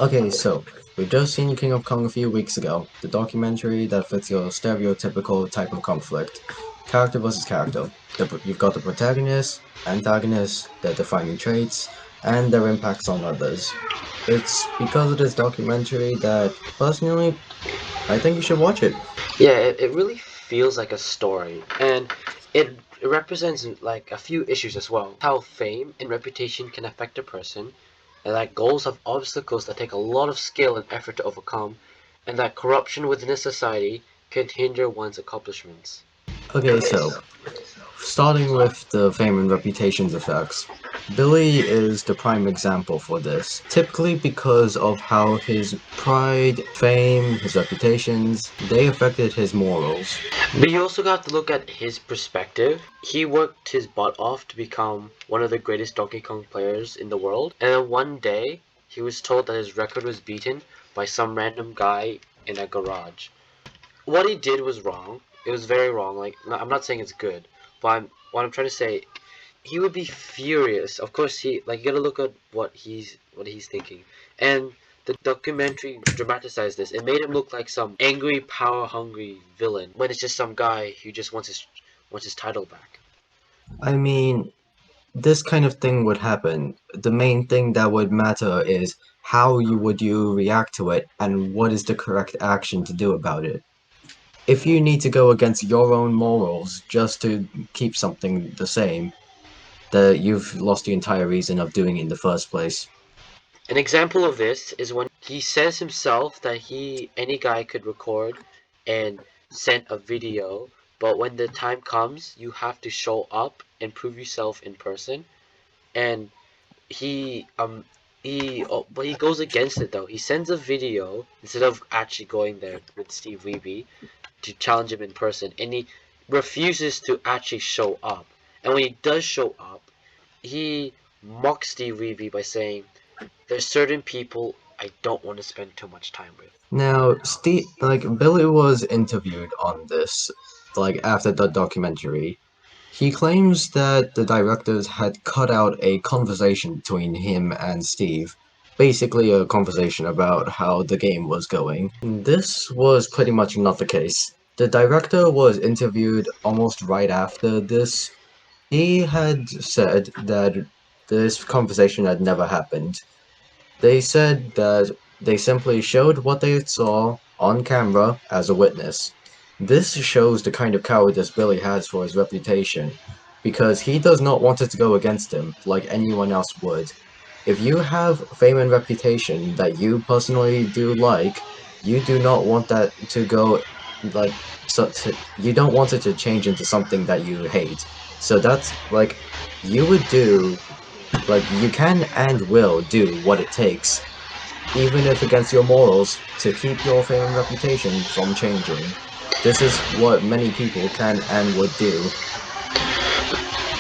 Okay, so we've just seen King of Kong a few weeks ago, the documentary that fits your stereotypical type of conflict. Character versus character. You've got the protagonist, antagonist, their defining traits, and their impacts on others. It's because of this documentary that, personally, I think you should watch it. Yeah, it really feels like a story, and it represents like a few issues as well. How fame and reputation can affect a person, and that goals have obstacles that take a lot of skill and effort to overcome, and that corruption within a society can hinder one's accomplishments. Okay, so starting with the fame and reputations effects. Billy is the prime example for this, typically because of how his pride, fame, his reputations, they affected his morals. But you also got to look at his perspective. He worked his butt off to become one of the greatest Donkey Kong players in the world, and then one day he was told that his record was beaten by some random guy in a garage. What he did was wrong. It was very wrong. Like, I'm not saying it's good, but what I'm trying to say, he would be furious. Of course, he like you gotta look at what he's thinking, and the documentary dramatized this. It made him look like some angry, power-hungry villain when it's just some guy who just wants his title back. I mean, this kind of thing would happen. The main thing that would matter is how you react to it and what is the correct action to do about it. If you need to go against your own morals just to keep something the same, that you've lost the entire reason of doing it in the first place. An example of this is when he says himself that any guy could record and send a video, but when the time comes, you have to show up and prove yourself in person. And he but he goes against it though. He sends a video instead of actually going there with Steve Weibe to challenge him in person, and he refuses to actually show up. And when he does show up, he mocks Steve Weibe by saying, "There's certain people I don't want to spend too much time with." Now, Billy was interviewed on this, like after the documentary. He claims that the directors had cut out a conversation between him and Steve, basically a conversation about how the game was going. This was pretty much not the case. The director was interviewed almost right after this. He had said that this conversation had never happened. They said that they simply showed what they saw on camera as a witness. This shows the kind of cowardice Billy has for his reputation, because he does not want it to go against him like anyone else would. If you have fame and reputation that you personally do like, you do not want that to go like you don't want it to change into something that you hate. So that's like you would do you can and will do what it takes, even if against your morals, to keep your fame and reputation from changing. This is what many people can and would do.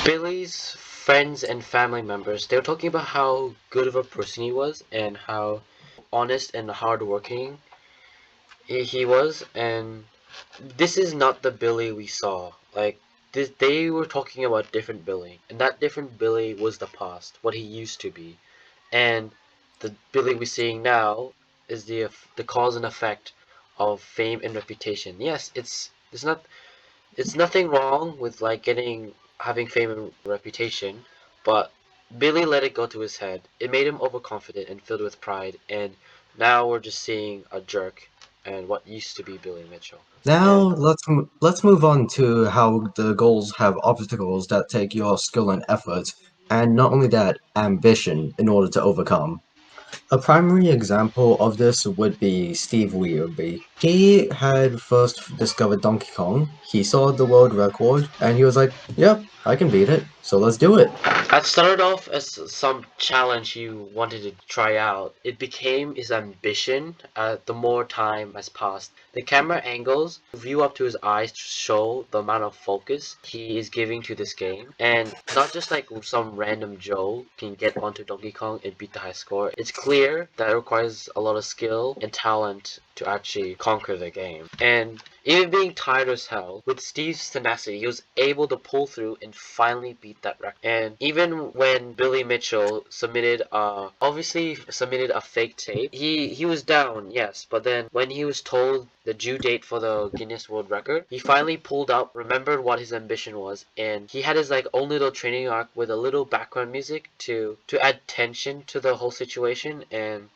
Billy's friends and family members, they were talking about how good of a person he was and how honest and hardworking he was, and this is not the Billy we saw. Like they were talking about different Billy, and that different Billy was the past, what he used to be, and the Billy we're seeing now is the cause and effect of fame and reputation. Yes, it's nothing wrong with like having fame and reputation, but Billy let it go to his head. It made him overconfident and filled with pride, and now we're just seeing a jerk and what used to be Billy Mitchell. Now And let's move on to how the goals have obstacles that take your skill and effort, and not only that, ambition in order to overcome. A primary example of this would be Steve Weibe. He had first discovered Donkey Kong, he saw the world record, and he was like, yep, I can beat it, so let's do it. it started off as some challenge he wanted to try out. It became his ambition the more time has passed. The camera angles view up to his eyes to show the amount of focus he is giving to this game. And not just like some random Joe can get onto Donkey Kong and beat the high score. It's clear that it requires a lot of skill and talent to actually conquer the game. And even being tired as hell, with Steve's tenacity, he was able to pull through and finally beat that record. And even when Billy Mitchell obviously submitted a fake tape, he was down, yes, but then when he was told the due date for the Guinness World Record, he finally pulled up, remembered what his ambition was, and he had his like own little training arc with a little background music to add tension to the whole situation and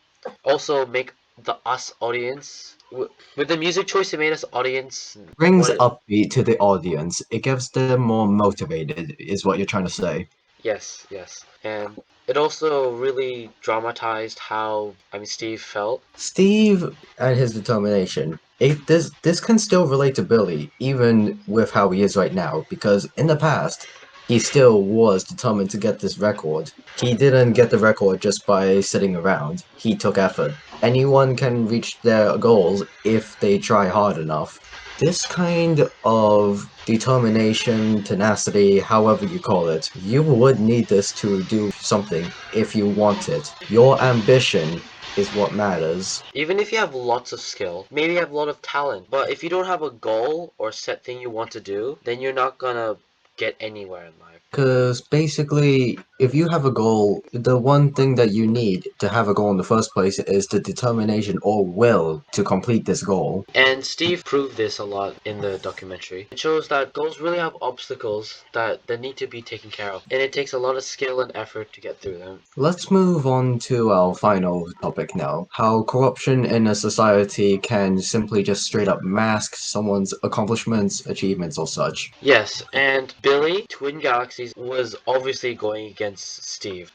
also make the us audience with the music choice it made us audience Brings what it, upbeat to the audience. It gives them more motivated, is what you're trying to say. yes, and it also really dramatized how Steve felt. Steve and his determination. This can still relate to Billy, even with how he is right now, because in the past, he still was determined to get this record. He didn't get the record just by sitting around. He took effort. Anyone can reach their goals if they try hard enough. This kind of determination, tenacity, however you call it, you would need this to do something if you want it. Your ambition is what matters. Even if you have lots of skill, maybe you have a lot of talent, but if you don't have a goal or set thing you want to do, then you're not gonna get anywhere in life. Because basically, if you have a goal, the one thing that you need to have a goal in the first place is the determination or will to complete this goal. And Steve proved this a lot in the documentary. It shows that goals really have obstacles that need to be taken care of, and it takes a lot of skill and effort to get through them. Let's move on to our final topic now. How corruption in a society can simply just straight up mask someone's accomplishments, achievements, or such. Yes, and Billy, Twin Galaxies, was obviously going against Steve.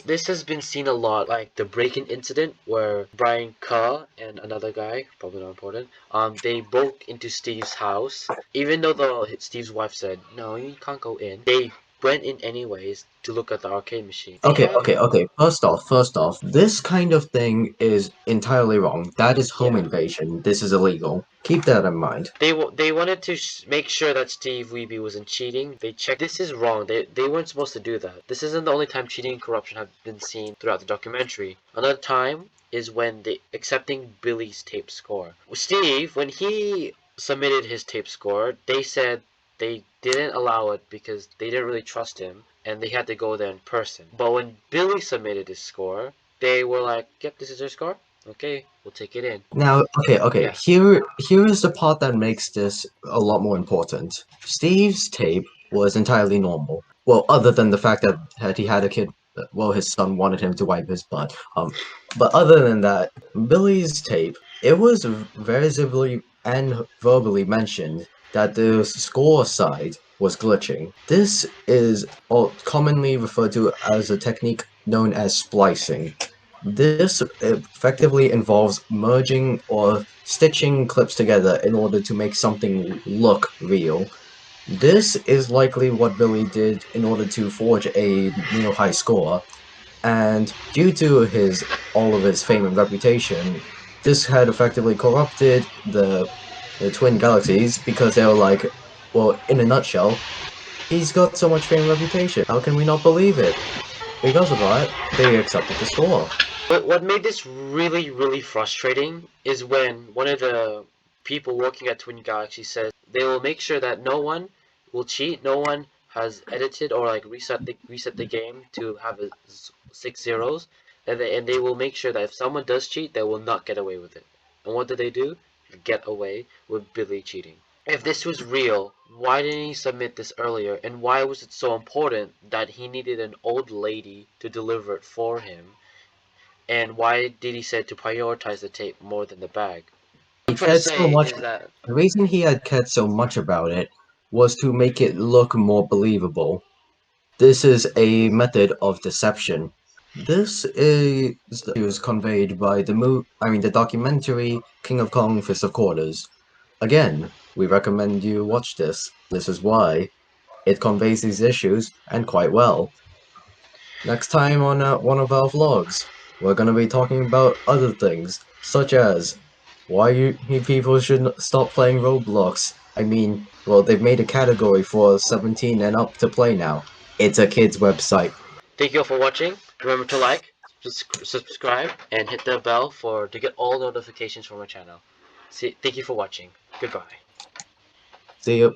This has been seen a lot, like the break-in incident where Brian Kerr and another guy, probably not important, they broke into Steve's house. Even though Steve's wife said, no, you can't go in, they went in anyways to look at the arcade machine. They Okay, have, okay, okay. First off, this kind of thing is entirely wrong. That is home yeah. invasion. This is illegal. Keep that in mind. They wanted to make sure that Steve Weibe wasn't cheating. They checked. This is wrong. They weren't supposed to do that. This isn't the only time cheating and corruption have been seen throughout the documentary. Another time is when they accepting Billy's tape score. Steve, when he submitted his tape score, they said they didn't allow it because they didn't really trust him and they had to go there in person. But when Billy submitted his score, they were like, "Yep, this is your score. Okay, we'll take it in." Now, okay. Yeah. Here is the part that makes this a lot more important. Steve's tape was entirely normal. Well, other than the fact that he had a kid. Well, his son wanted him to wipe his butt. But other than that, Billy's tape, it was visibly and verbally mentioned that the score side was glitching. This is commonly referred to as a technique known as splicing. This effectively involves merging or stitching clips together in order to make something look real. This is likely what Billy did in order to forge a new high score, and due to his all of his fame and reputation, this had effectively corrupted the twin galaxies because they were like, well, in a nutshell, he's got so much fame and reputation. How can we not believe it? Because of that, they accepted the score. But what made this really, really frustrating is when one of the people working at Twin Galaxy says they will make sure that no one will cheat, no one has edited or like reset the game to have a 6 zeros, and they will make sure that if someone does cheat, they will not get away with it. And what did they do? Get away with Billy cheating. If this was real, why didn't he submit this earlier? And why was it so important that he needed an old lady to deliver it for him? And why did he say to prioritize the tape more than the bag? What He I'm trying to cared so say much. is that The reason he had cared so much about it was to make it look more believable. This is a method of deception. This is was conveyed by the documentary King of Kong Fist of Quarters. Again, we recommend you watch this. This is why it conveys these issues and quite well. Next time on one of our vlogs, we're gonna be talking about other things, such as why you people should stop playing Roblox. I mean, well, they've made a category for 17 and up to play now. It's a kids website. thank you all for watching. Remember to like, subscribe, and hit the bell to get all notifications from our channel. Thank you for watching. Goodbye. See you.